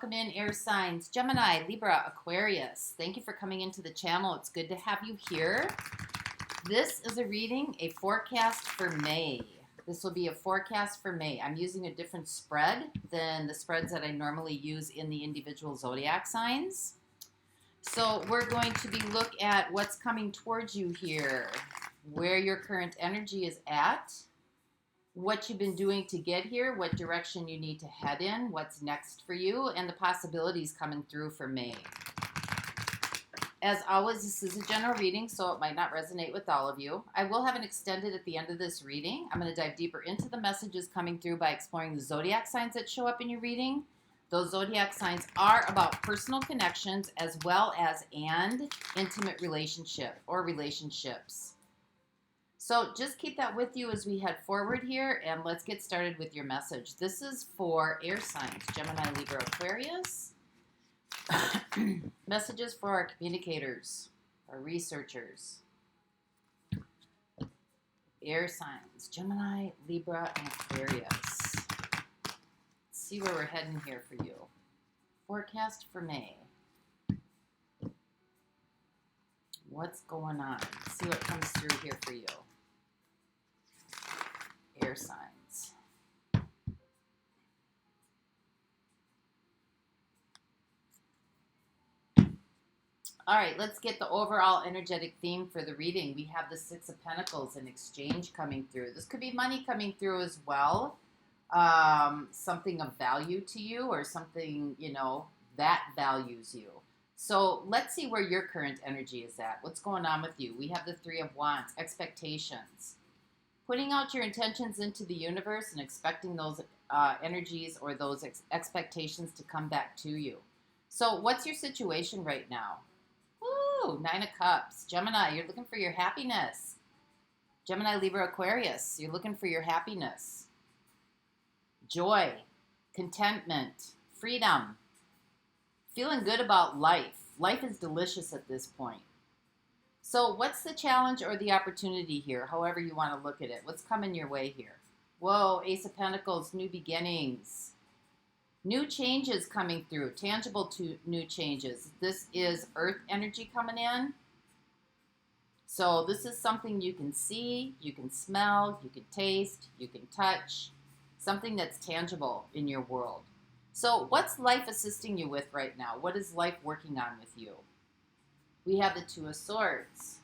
welcome in air signs, Gemini, Libra, Aquarius. Thank you for coming into the channel. It's good to have you here. This is a reading, a forecast for May. This will be a forecast for May. I'm using a different spread than the spreads that I normally use in the individual zodiac signs. So we're going to be look at what's coming towards you here, where your current energy is at, what you've been doing to get here, what direction you need to head in, what's next for you, and the possibilities coming through for May. As always, this is a general reading, so it might not resonate with all of you. I will have an extended at the end of this reading. I'm going to dive deeper into the messages coming through by exploring the zodiac signs that show up in your reading. Those zodiac signs are about personal connections as well as intimate relationship or relationships. So just keep that with you as we head forward here, and let's get started with your message. This is for air signs, Gemini, Libra, Aquarius. Messages for our communicators, our researchers. Air signs, Gemini, Libra, and Aquarius. Let's see where we're heading here for you. Forecast for May. What's going on? Let's see what comes through here for you. Air signs. All right, let's get the overall energetic theme for the reading. We have the Six of Pentacles in exchange coming through. This could be money coming through as well. Something of value to you or something, that values you. So let's see where your current energy is at. What's going on with you? We have the Three of Wands, expectations. Putting out your intentions into the universe and expecting those energies or those expectations to come back to you. So what's your situation right now? Woo, Nine of Cups. Gemini, you're looking for your happiness. Gemini, Libra, Aquarius, you're looking for your happiness. Joy, contentment, freedom. Feeling good about life. Life is delicious at this point. So what's the challenge or the opportunity here, however you want to look at it? What's coming your way here? Whoa, Ace of Pentacles, new beginnings. New changes coming through, tangible new changes. This is earth energy coming in. So this is something you can see, you can smell, you can taste, you can touch. Something that's tangible in your world. So what's life assisting you with right now? What is life working on with you? We have the Two of Swords.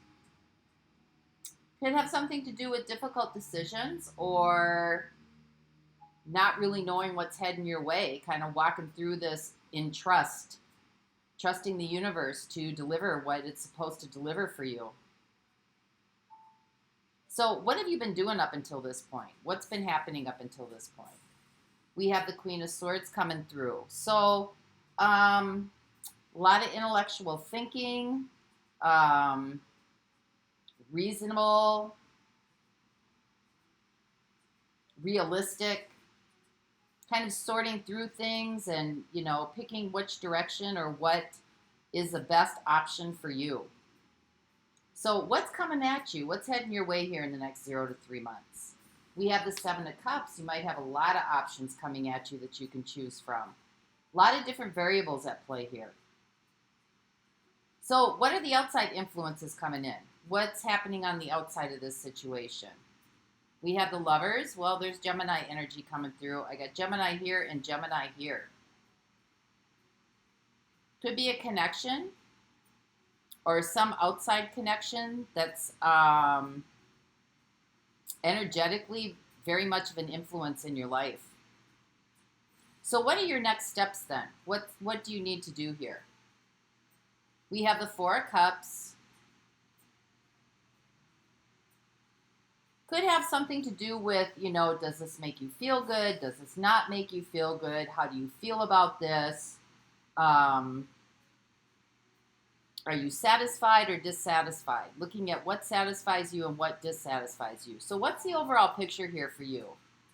Could have something to do with difficult decisions or not really knowing what's heading your way, kind of walking through this in trust, trusting the universe to deliver what it's supposed to deliver for you. So what have you been doing up until this point? What's been happening up until this point? We have the Queen of Swords coming through. So a lot of intellectual thinking, reasonable, realistic, kind of sorting through things and, picking which direction or what is the best option for you. So what's coming at you? What's heading your way here in the next 0 to 3 months? We have the Seven of Cups. You might have a lot of options coming at you that you can choose from. A lot of different variables at play here. So what are the outside influences coming in? What's happening on the outside of this situation? We have the Lovers. Well, there's Gemini energy coming through. I got Gemini here and Gemini here. Could be a connection or some outside connection that's energetically very much of an influence in your life. So what are your next steps then? What do you need to do here? We have the Four of Cups. Could have something to do with, does this make you feel good? Does this not make you feel good? How do you feel about this? Are you satisfied or dissatisfied? Looking at what satisfies you and what dissatisfies you. So what's the overall picture here for you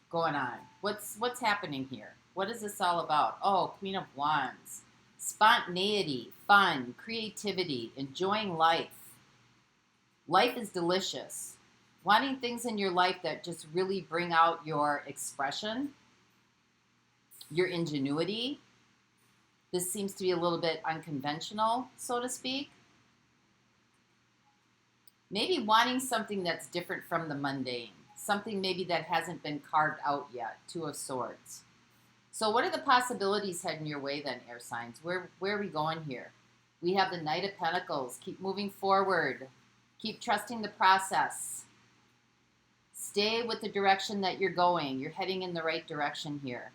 going on? What's happening here? What is this all about? Oh, Queen of Wands. Spontaneity, fun, creativity, enjoying life. Life is delicious. Wanting things in your life that just really bring out your expression, your ingenuity, This seems to be a little bit unconventional, so to speak. Maybe wanting something that's different from the mundane. Something maybe that hasn't been carved out yet. Two of Swords. So what are the possibilities heading your way then, air signs? Where are we going here? We have the Knight of Pentacles. Keep moving forward. Keep trusting the process. Stay with the direction that you're going. You're heading in the right direction here.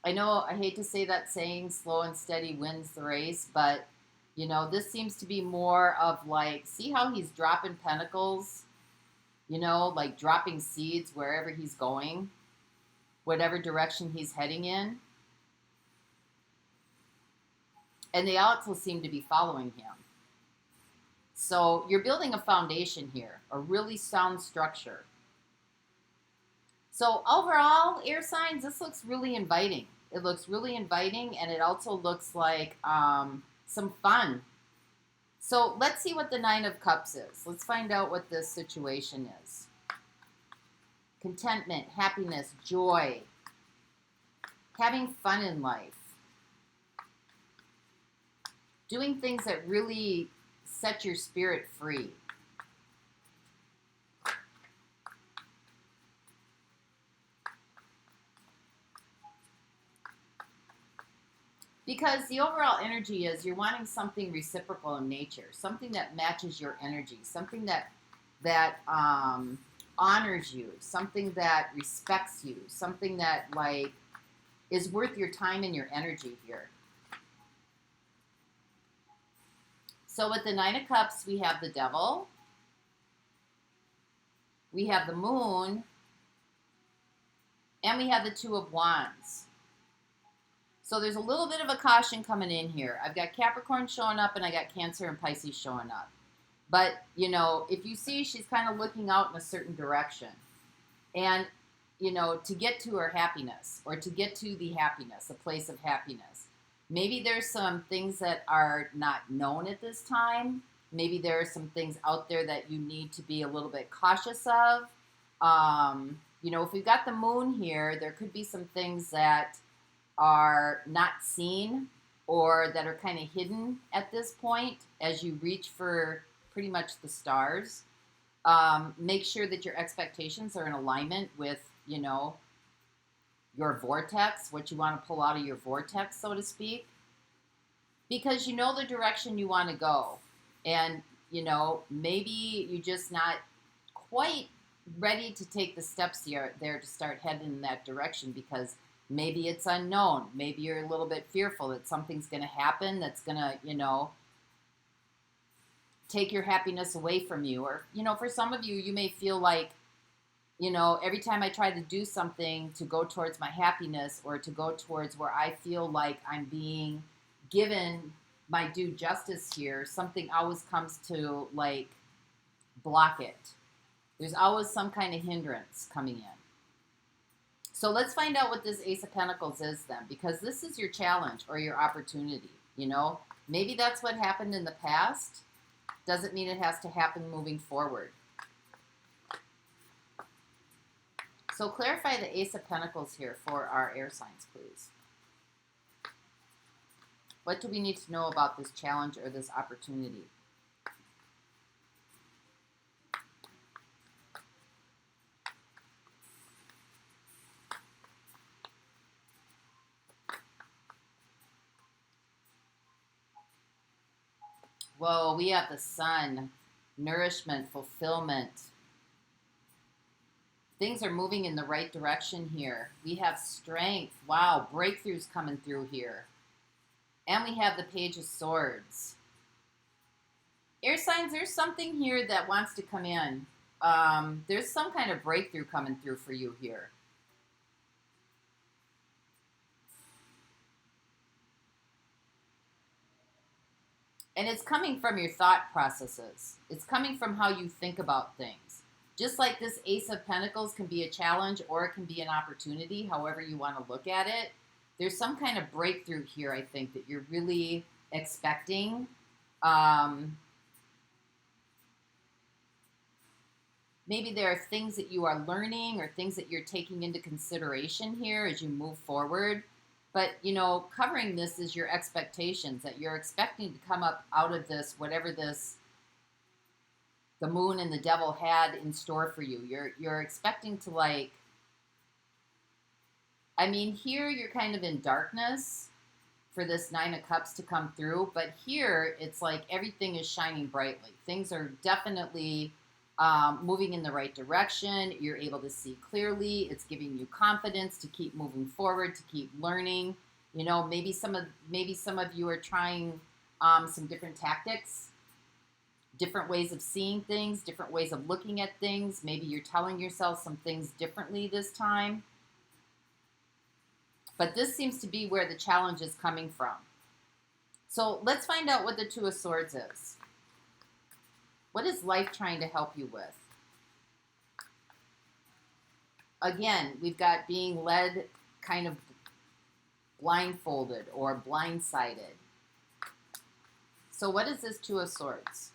I know I hate to say that saying, slow and steady wins the race, but, you know, this seems to be more of like, see how he's dropping pentacles? You know, like dropping seeds wherever he's going, whatever direction he's heading in. And they also seem to be following him. So you're building a foundation here, a really sound structure. So overall, air signs, this looks really inviting. It looks really inviting, and it also looks like some fun. So let's see what the Nine of Cups is. Let's find out what this situation is. Contentment, happiness, joy, having fun in life, doing things that really set your spirit free. Because the overall energy is you're wanting something reciprocal in nature, something that matches your energy, something that honors you, something that respects you, something that like is worth your time and your energy here. So with the Nine of Cups, we have the Devil, we have the Moon, and we have the Two of Wands. So there's a little bit of a caution coming in here. I've got Capricorn showing up, and I got Cancer and Pisces showing up. But, you know, if you see, she's kind of looking out in a certain direction. And, you know, to get to her happiness, or to get to the happiness, a place of happiness. Maybe there's some things that are not known at this time. Maybe there are some things out there that you need to be a little bit cautious of. You know, if we've got the Moon here, there could be some things that are not seen or that are kind of hidden at this point as you reach for pretty much the stars. Make sure that your expectations are in alignment with, you know, your vortex, what you want to pull out of your vortex, so to speak, because you know the direction you want to go. And, you know, maybe you're just not quite ready to take the steps here there to start heading in that direction, because maybe it's unknown. Maybe you're a little bit fearful that something's going to happen that's going to, you know, take your happiness away from you. Or, you know, for some of you, you may feel like, you know, every time I try to do something to go towards my happiness, or to go towards where I feel like I'm being given my due justice here, something always comes to, like, block it. There's always some kind of hindrance coming in. So let's find out what this Ace of Pentacles is then, because this is your challenge or your opportunity, you know. Maybe that's what happened in the past. Doesn't mean it has to happen moving forward. So clarify the Ace of Pentacles here for our air signs, please. What do we need to know about this challenge or this opportunity? Whoa, we have the Sun, nourishment, fulfillment. Things are moving in the right direction here. We have strength. Wow, breakthroughs coming through here. And we have the Page of Swords. Air signs, there's something here that wants to come in. There's some kind of breakthrough coming through for you here. And it's coming from your thought processes. It's coming from how you think about things. Just like this Ace of Pentacles can be a challenge or it can be an opportunity, however you want to look at it. There's some kind of breakthrough here, I think, that you're really expecting. Maybe there are things that you are learning or things that you're taking into consideration here as you move forward. But, you know, covering this is your expectations, that you're expecting to come up out of this, whatever this, the moon and the devil had in store for you. You're expecting to, like, I mean, here you're kind of in darkness for this Nine of Cups to come through. But here, it's like everything is shining brightly. Things are definitely moving in the right direction. You're able to see clearly. It's giving you confidence to keep moving forward, to keep learning. You know, maybe some of you are trying some different tactics, different ways of seeing things, different ways of looking at things. Maybe you're telling yourself some things differently this time. But this seems to be where the challenge is coming from. So let's find out what the Two of Swords is. What is life trying to help you with? Again, we've got being led kind of blindfolded or blindsided. So what is this Two of Swords?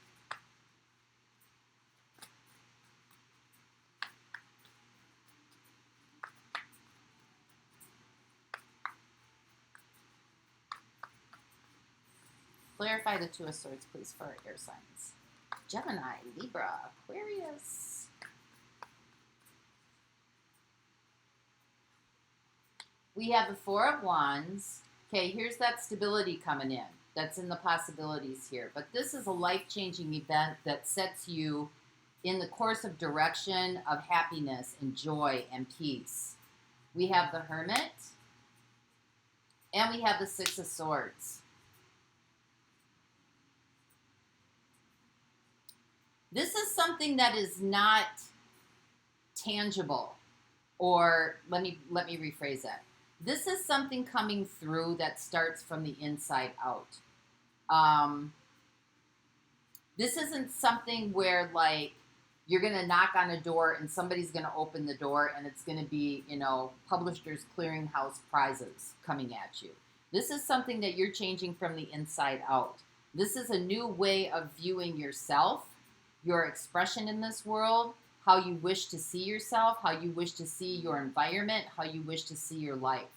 Clarify the Two of Swords, please, for our air signs. Gemini, Libra, Aquarius. We have the Four of Wands. Okay, here's that stability coming in. That's in the possibilities here. But this is a life-changing event that sets you in the course of direction of happiness and joy and peace. We have the Hermit. And we have the Six of Swords. This is something that is not tangible, or let me rephrase that. This is something coming through that starts from the inside out. This isn't something where, like, you're going to knock on a door and somebody's going to open the door and it's going to be, you know, Publishers Clearinghouse prizes coming at you. This is something that you're changing from the inside out. This is a new way of viewing yourself, your expression in this world, how you wish to see yourself, how you wish to see your environment, how you wish to see your life.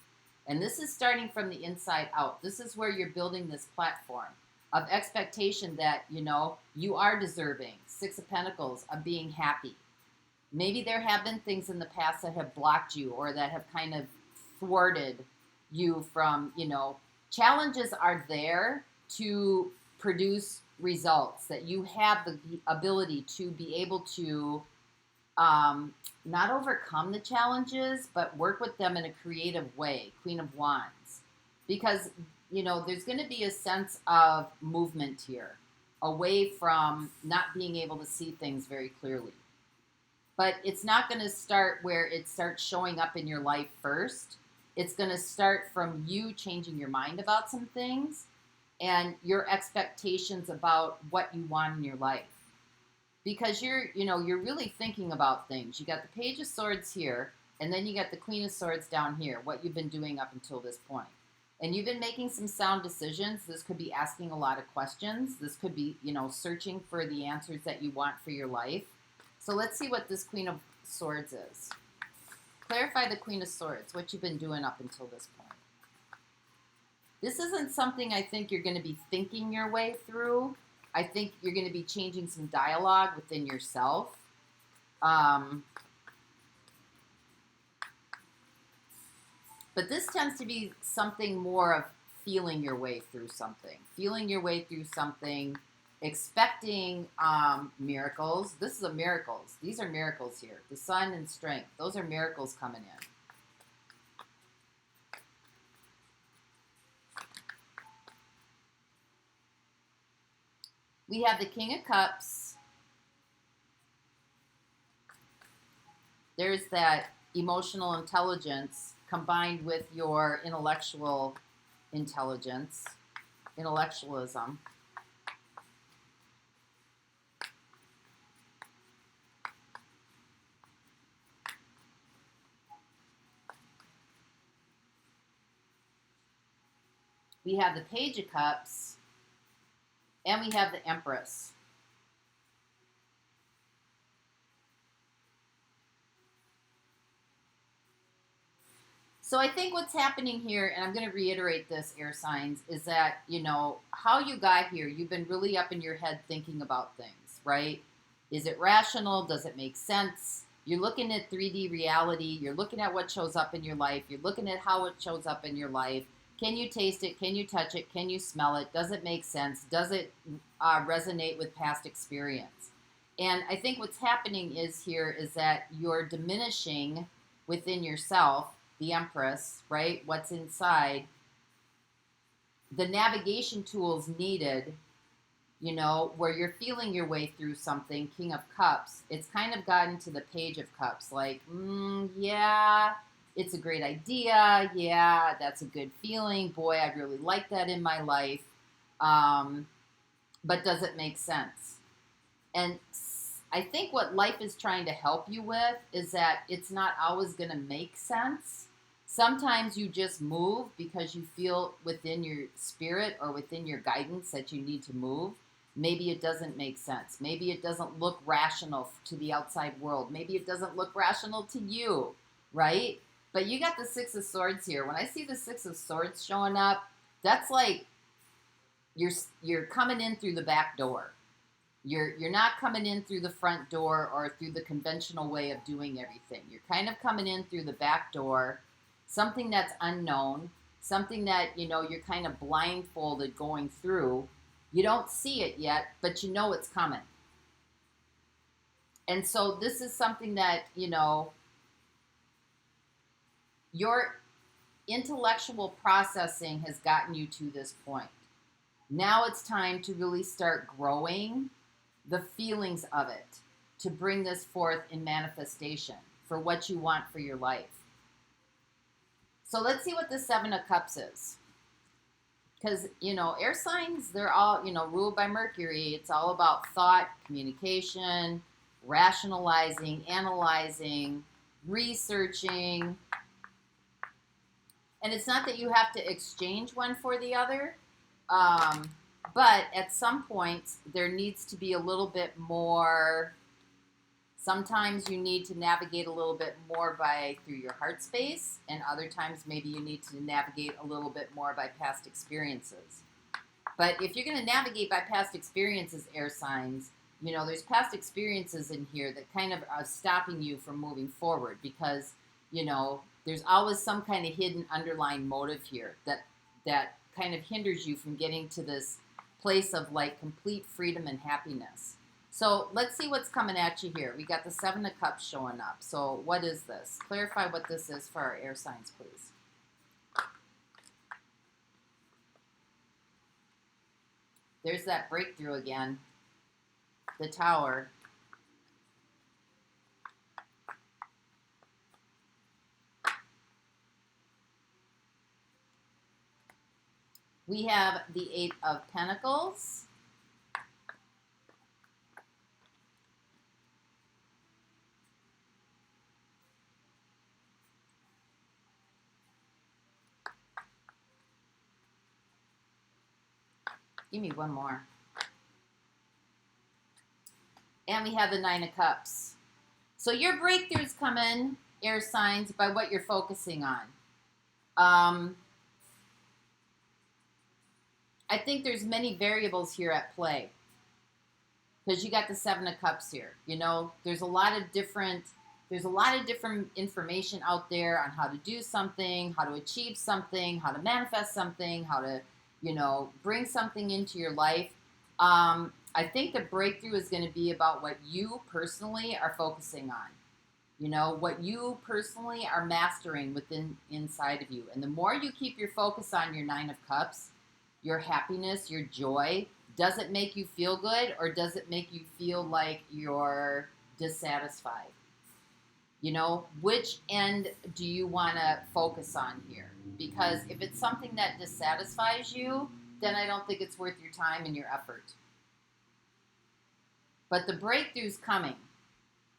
And this is starting from the inside out. This is where you're building this platform of expectation that, you know, you are deserving, Six of Pentacles, of being happy. Maybe there have been things in the past that have blocked you or that have kind of thwarted you from, you know, challenges are there to produce results, that you have the ability to be able to not overcome the challenges, but work with them in a creative way. Queen of Wands. Because, you know, there's going to be a sense of movement here, away from not being able to see things very clearly. But it's not going to start where it starts showing up in your life first. It's going to start from you changing your mind about some things and your expectations about what you want in your life. Because you're really thinking about things. You got the Page of Swords here, and then you got the Queen of Swords down here, what you've been doing up until this point. And you've been making some sound decisions. This could be asking a lot of questions. This could be, you know, searching for the answers that you want for your life. So let's see what this Queen of Swords is. Clarify the Queen of Swords, what you've been doing up until this point. This isn't something I think you're going to be thinking your way through. I think you're going to be changing some dialogue within yourself. But this tends to be something more of feeling your way through something. Feeling your way through something, expecting miracles. This is a miracles. These are miracles here. The Sun and Strength. Those are miracles coming in. We have the King of Cups. There's that emotional intelligence combined with your intellectual intelligence, intellectualism. We have the Page of Cups. And we have the Empress. So I think what's happening here, and I'm going to reiterate this, air signs, is that, how you got here, you've been really up in your head thinking about things, right? Is it rational? Does it make sense? You're looking at 3D reality. You're looking at what shows up in your life. You're looking at how it shows up in your life. Can you taste it? Can you touch it? Can you smell it? Does it make sense? Does it resonate with past experience? And I think what's happening is that you're diminishing within yourself, the Empress, right? What's inside, the navigation tools needed, where you're feeling your way through something, King of Cups. It's kind of gotten to the Page of Cups, like, yeah, it's a great idea. Yeah, that's a good feeling. Boy, I really like that in my life. But does it make sense? And I think what life is trying to help you with is that it's not always going to make sense. Sometimes you just move because you feel within your spirit or within your guidance that you need to move. Maybe it doesn't make sense. Maybe it doesn't look rational to the outside world. Maybe it doesn't look rational to you, right? But you got the Six of Swords here. When I see the Six of Swords showing up, that's like you're coming in through the back door. You're not coming in through the front door or through the conventional way of doing everything. You're kind of coming in through the back door, something that's unknown, something that, you're kind of blindfolded going through. You don't see it yet, but you know it's coming. And so this is something that, your intellectual processing has gotten you to this point. Now it's time to really start growing the feelings of it, to bring this forth in manifestation for what you want for your life. So let's see what the Seven of Cups is. Because, air signs, they're all, ruled by Mercury. It's all about thought, communication, rationalizing, analyzing, researching. And it's not that you have to exchange one for the other. But at some point, there needs to be a little bit more. Sometimes you need to navigate a little bit more through your heart space, and other times maybe you need to navigate a little bit more by past experiences. But if you're going to navigate by past experiences, air signs, there's past experiences in here that kind of are stopping you from moving forward because, there's always some kind of hidden underlying motive here that kind of hinders you from getting to this place of like complete freedom and happiness. So let's see what's coming at you here. We got the Seven of Cups showing up. So what is this? Clarify what this is for our air signs, please. There's that breakthrough again. The Tower. We have the Eight of Pentacles. Give me one more. And we have the Nine of Cups. So your breakthroughs come in, air signs, by what you're focusing on. I think there's many variables here at play. Because you got the Seven of Cups here. There's a lot of different information out there on how to do something, how to achieve something, how to manifest something, how to bring something into your life. I think the breakthrough is going to be about what you personally are focusing on. What you personally are mastering inside of you. And the more you keep your focus on your Nine of Cups, your happiness, your joy, does it make you feel good or does it make you feel like you're dissatisfied? Which end do you want to focus on here? Because if it's something that dissatisfies you, then I don't think it's worth your time and your effort. But the breakthrough's coming.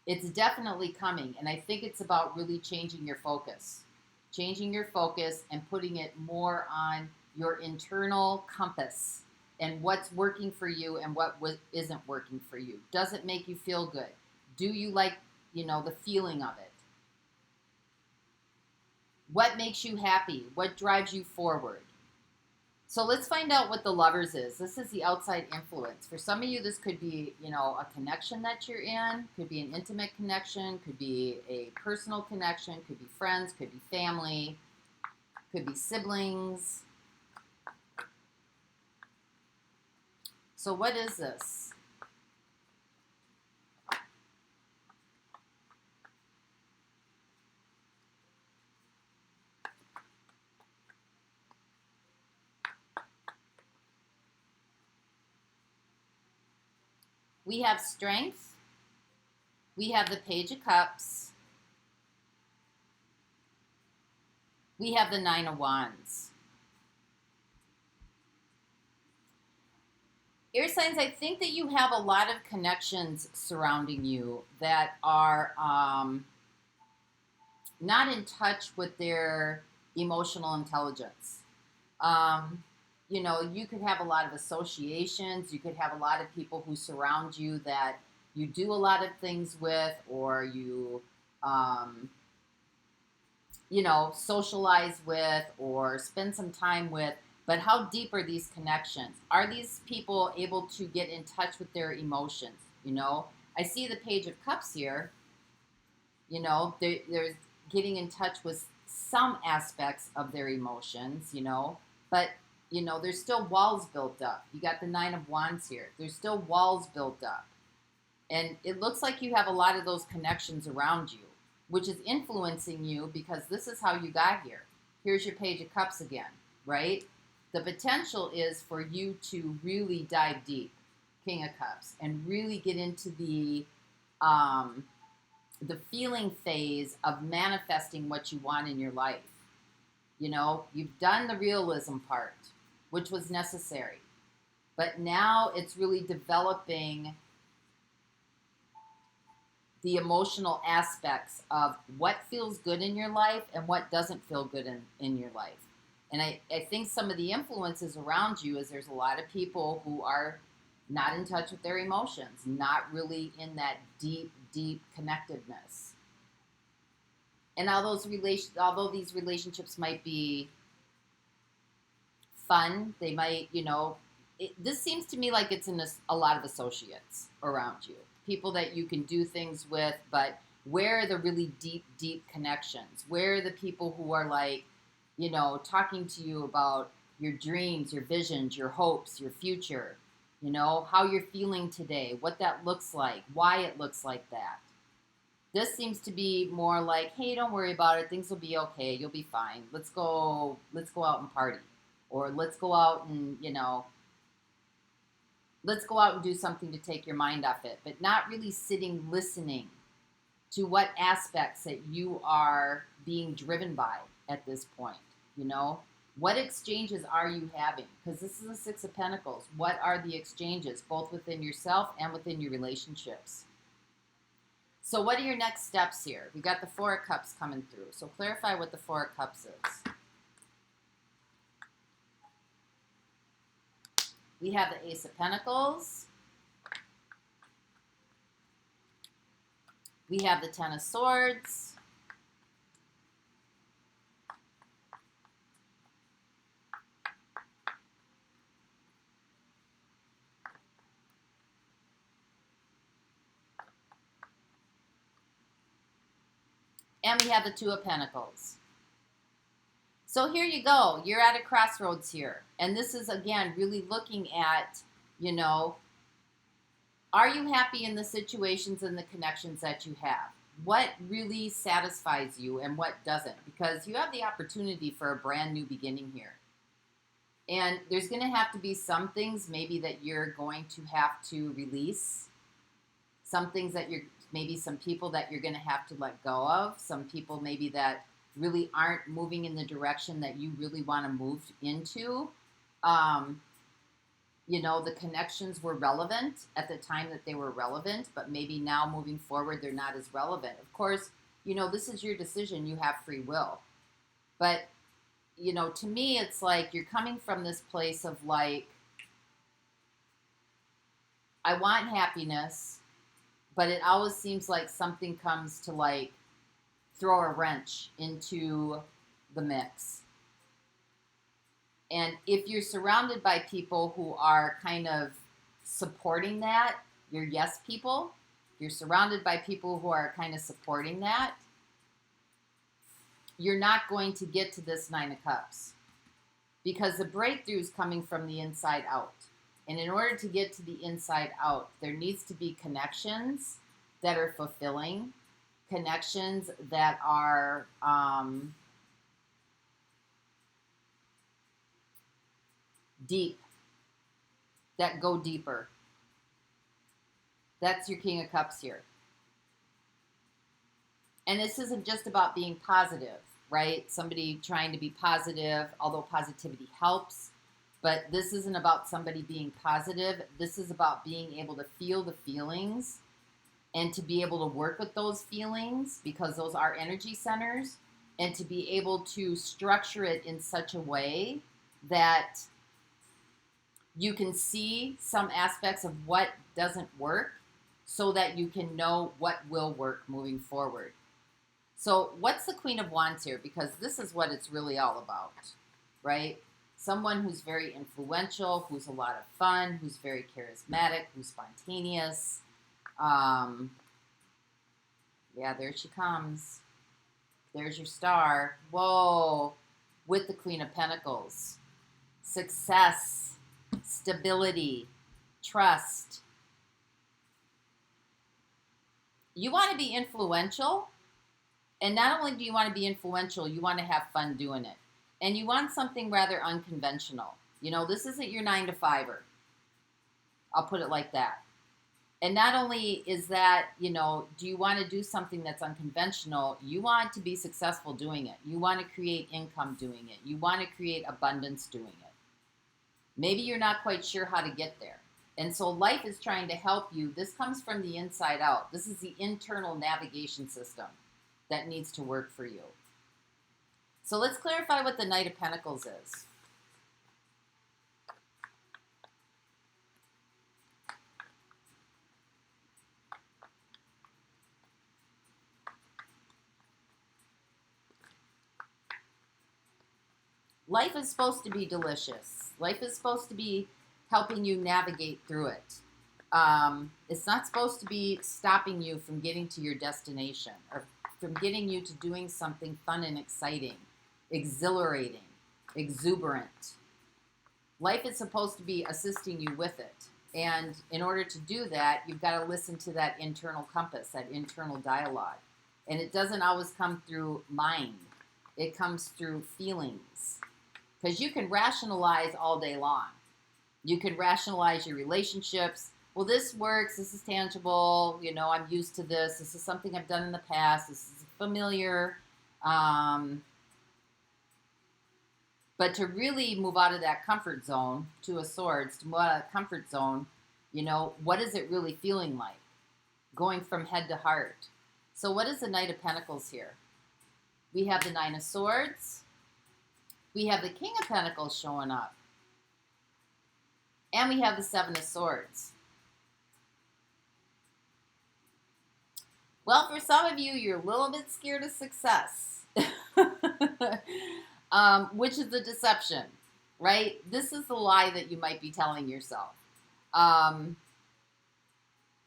It's definitely coming. And I think it's about really changing your focus. Changing your focus and putting it more on your internal compass and what's working for you and what isn't working for you. Does it make you feel good? Do you like, the feeling of it? What makes you happy? What drives you forward? So let's find out what the Lovers is. This is the outside influence. For some of you, this could be, a connection that you're in. Could be an intimate connection. Could be a personal connection. Could be friends. Could be family. Could be siblings. So what is this? We have Strength. We have the Page of Cups. We have the Nine of Wands. Air signs, I think that you have a lot of connections surrounding you that are not in touch with their emotional intelligence. You could have a lot of associations. You could have a lot of people who surround you that you do a lot of things with, or you, socialize with, or spend some time with. But how deep are these connections? Are these people able to get in touch with their emotions? I see the Page of Cups here. They're getting in touch with some aspects of their emotions, but there's still walls built up. You got the Nine of Wands here. There's still walls built up. And it looks like you have a lot of those connections around you, which is influencing you because this is how you got here. Here's your Page of Cups again, right? The potential is for you to really dive deep, King of Cups, and really get into the feeling phase of manifesting what you want in your life. You've done the realism part, which was necessary. But now it's really developing the emotional aspects of what feels good in your life and what doesn't feel good in your life. And I think some of the influences around you is there's a lot of people who are not in touch with their emotions, not really in that deep, deep connectedness. And although these relationships might be fun, they might, this seems to me like it's in a lot of associates around you. People that you can do things with, but where are the really deep, deep connections? Where are the people who are like, talking to you about your dreams, your visions, your hopes, your future, how you're feeling today, what that looks like, why it looks like that. This seems to be more like, hey, don't worry about it. Things will be okay. You'll be fine. Let's go out and party. Or let's go out and, let's go out and do something to take your mind off it. But not really sitting, listening to what aspects that you are being driven by at this point. What exchanges are you having? Because this is the Six of Pentacles. What are the exchanges, both within yourself and within your relationships? So what are your next steps here? We got the Four of Cups coming through. So clarify what the Four of Cups is. We have the Ace of Pentacles. We have the Ten of Swords. And we have the Two of Pentacles. So here you go. You're at a crossroads here. And this is, again, really looking at, are you happy in the situations and the connections that you have? What really satisfies you and what doesn't? Because you have the opportunity for a brand new beginning here. And there's going to have to be some things maybe that you're going to have to release. Some things that maybe some people that you're going to have to let go of. Some people maybe that really aren't moving in the direction that you really want to move into. The connections were relevant at the time that they were relevant, but maybe now moving forward, they're not as relevant. Of course, this is your decision. You have free will. But, to me, it's like you're coming from this place of like, I want happiness, but it always seems like something comes to like throw a wrench into the mix. And if you're surrounded by people who are kind of supporting that, your yes people, you're surrounded by people who are kind of supporting that, you're not going to get to this Nine of Cups. Because the breakthrough is coming from the inside out. And in order to get to the inside out, there needs to be connections that are fulfilling, connections that are deep, that go deeper. That's your King of Cups here. And this isn't just about being positive, right? Somebody trying to be positive, although positivity helps. But this isn't about somebody being positive. This is about being able to feel the feelings and to be able to work with those feelings, because those are energy centers, and to be able to structure it in such a way that you can see some aspects of what doesn't work so that you can know what will work moving forward. So what's the Queen of Wands here? Because this is what it's really all about, right? Someone who's very influential, who's a lot of fun, who's very charismatic, who's spontaneous. Yeah, there she comes. There's your star. Whoa, with the Queen of Pentacles. Success, stability, trust. You want to be influential, and not only do you want to be influential, you want to have fun doing it. And you want something rather unconventional. You know, this isn't your 9-to-5er. I'll put it like that. And not only is that, you know, do you want to do something that's unconventional, you want to be successful doing it. You want to create income doing it. You want to create abundance doing it. Maybe you're not quite sure how to get there. And so life is trying to help you. This comes from the inside out. This is the internal navigation system that needs to work for you. So let's clarify what the Knight of Pentacles is. Life is supposed to be delicious. Life is supposed to be helping you navigate through it. It's not supposed to be stopping you from getting to your destination or from getting you to doing something fun and exciting, exhilarating, exuberant. Life is supposed to be assisting you with it. And in order to do that, you've got to listen to that internal compass, that internal dialogue. And it doesn't always come through mind. It comes through feelings. Because you can rationalize all day long. You can rationalize your relationships. Well, this works. This is tangible. You know, I'm used to this. This is something I've done in the past. This is familiar. But to really move out of that comfort zone, Two of Swords, to move out of that comfort zone, you know, what is it really feeling like? Going from head to heart. So what is the Knight of Pentacles here? We have the Nine of Swords. We have the King of Pentacles showing up. And we have the Seven of Swords. Well, for some of you, you're a little bit scared of success. Which is the deception, right? This is the lie that you might be telling yourself.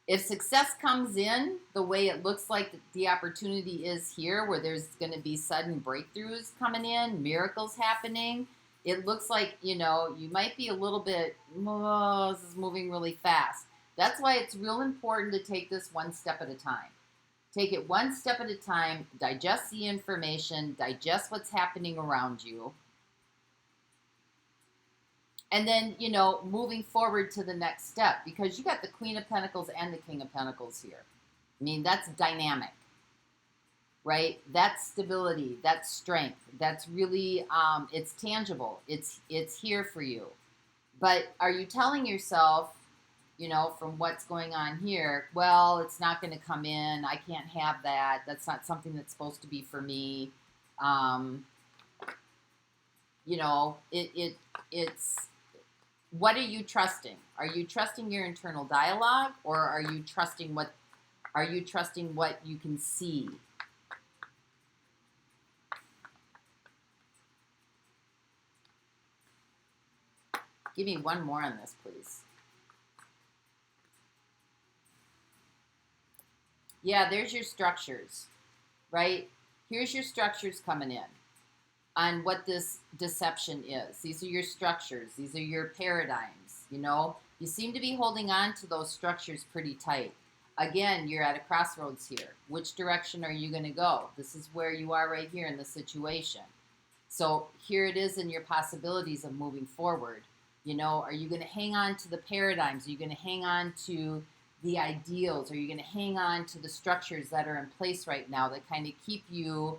If success comes in the way it looks like the opportunity is here, where there's going to be sudden breakthroughs coming in, miracles happening, it looks like, you know, you might be a little bit, oh, this is moving really fast. That's why it's real important to take this one step at a time. Take it one step at a time, digest the information, digest what's happening around you. And then, you know, moving forward to the next step, because you got the Queen of Pentacles and the King of Pentacles here. I mean, that's dynamic, right? That's stability, that's strength. That's really, it's tangible. It's here for you. But are you telling yourself, you know, from what's going on here, well, it's not going to come in. I can't have that. That's not something that's supposed to be for me. You know, it's, what are you trusting? Are you trusting your internal dialogue, or are you trusting what you can see? Give me one more on this, please. Yeah, there's your structures, right? Here's your structures coming in on what this deception is. These are your structures. These are your paradigms, you know. You seem to be holding on to those structures pretty tight. Again, you're at a crossroads here. Which direction are you going to go? This is where you are right here in the situation. So here it is in your possibilities of moving forward. You know, are you going to hang on to the paradigms? Are you going to hang on to the ideals? Are you going to hang on to the structures that are in place right now that kind of keep you,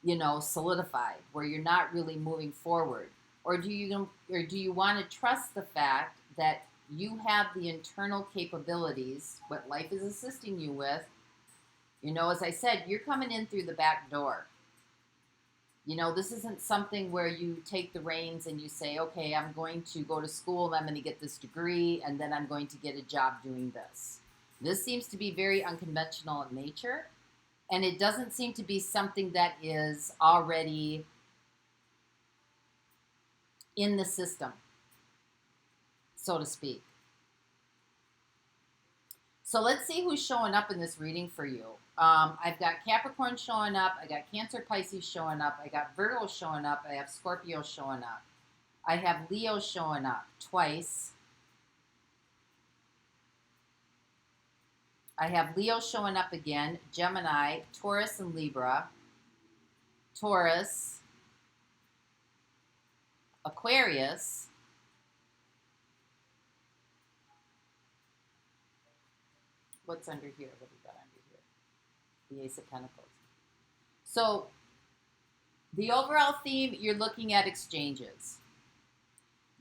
you know, solidified, where you're not really moving forward? Or do you want to trust the fact that you have the internal capabilities, what life is assisting you with? You know, as I said, you're coming in through the back door. You know, this isn't something where you take the reins and you say, okay, I'm going to go to school, I'm going to get this degree, and then I'm going to get a job doing this. This seems to be very unconventional in nature, and it doesn't seem to be something that is already in the system, so to speak. So let's see who's showing up in this reading for you. I've got Capricorn showing up. I got Cancer, Pisces showing up. I got Virgo showing up. I have Scorpio showing up. I have Leo showing up twice. I have Leo showing up again. Gemini, Taurus, and Libra. Taurus. Aquarius. What's under here? What do we got under here? The Ace of Pentacles. So the overall theme, you're looking at exchanges.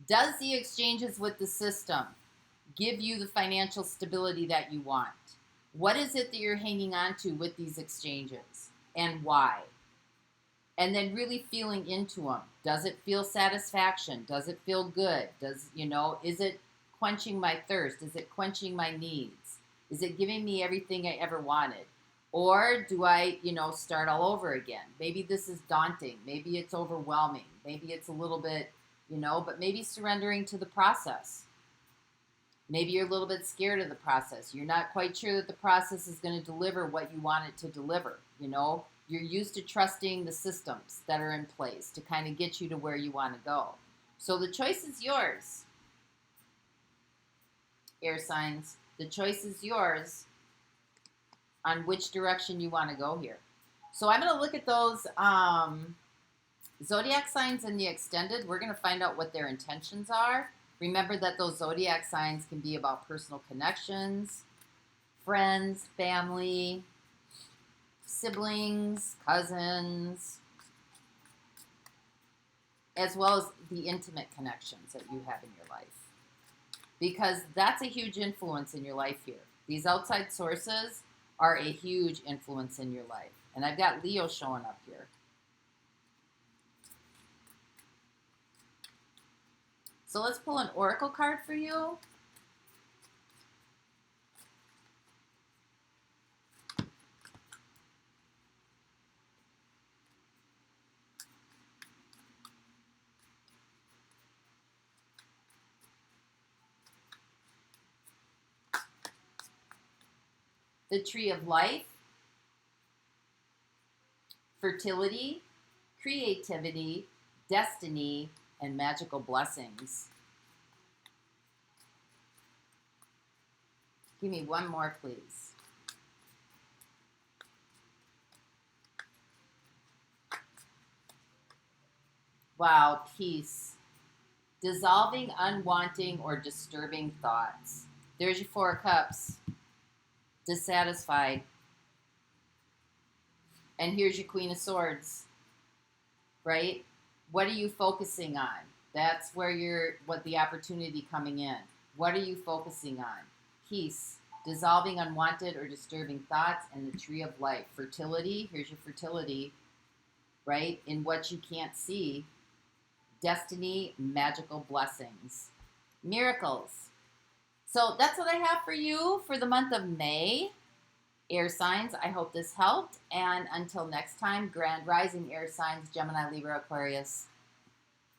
Does the exchanges with the system give you the financial stability that you want? What is it that you're hanging on to with these exchanges, and why? And then really feeling into them. Does it feel satisfaction? Does it feel good? Does, you know, is it quenching my thirst? Is it quenching my needs? Is it giving me everything I ever wanted? Or do I, you know, start all over again? Maybe this is daunting. Maybe it's overwhelming. Maybe it's a little bit, you know, but maybe surrendering to the process. Maybe you're a little bit scared of the process. You're not quite sure that the process is going to deliver what you want it to deliver, you know. You're used to trusting the systems that are in place to kind of get you to where you want to go. So the choice is yours, air signs. The choice is yours on which direction you want to go here. So I'm going to look at those zodiac signs in the extended. We're going to find out what their intentions are. Remember that those zodiac signs can be about personal connections, friends, family, siblings, cousins, as well as the intimate connections that you have in your life. Because that's a huge influence in your life here. These outside sources are a huge influence in your life. And I've got Leo showing up here. So let's pull an oracle card for you. The Tree of Life, fertility, creativity, destiny, and magical blessings. Give me one more, please. Wow, peace. Dissolving, unwanting, or disturbing thoughts. There's your Four of Cups. Dissatisfied. And here's your Queen of Swords. Right? What are you focusing on? That's where what the opportunity coming in. What are you focusing on? Peace, dissolving unwanted or disturbing thoughts, and the Tree of Life. Fertility, here's your fertility, right? In what you can't see. Destiny, magical blessings. Miracles. So that's what I have for you for the month of May. Air signs, I hope this helped. And until next time, Grand Rising air signs, Gemini, Libra, Aquarius.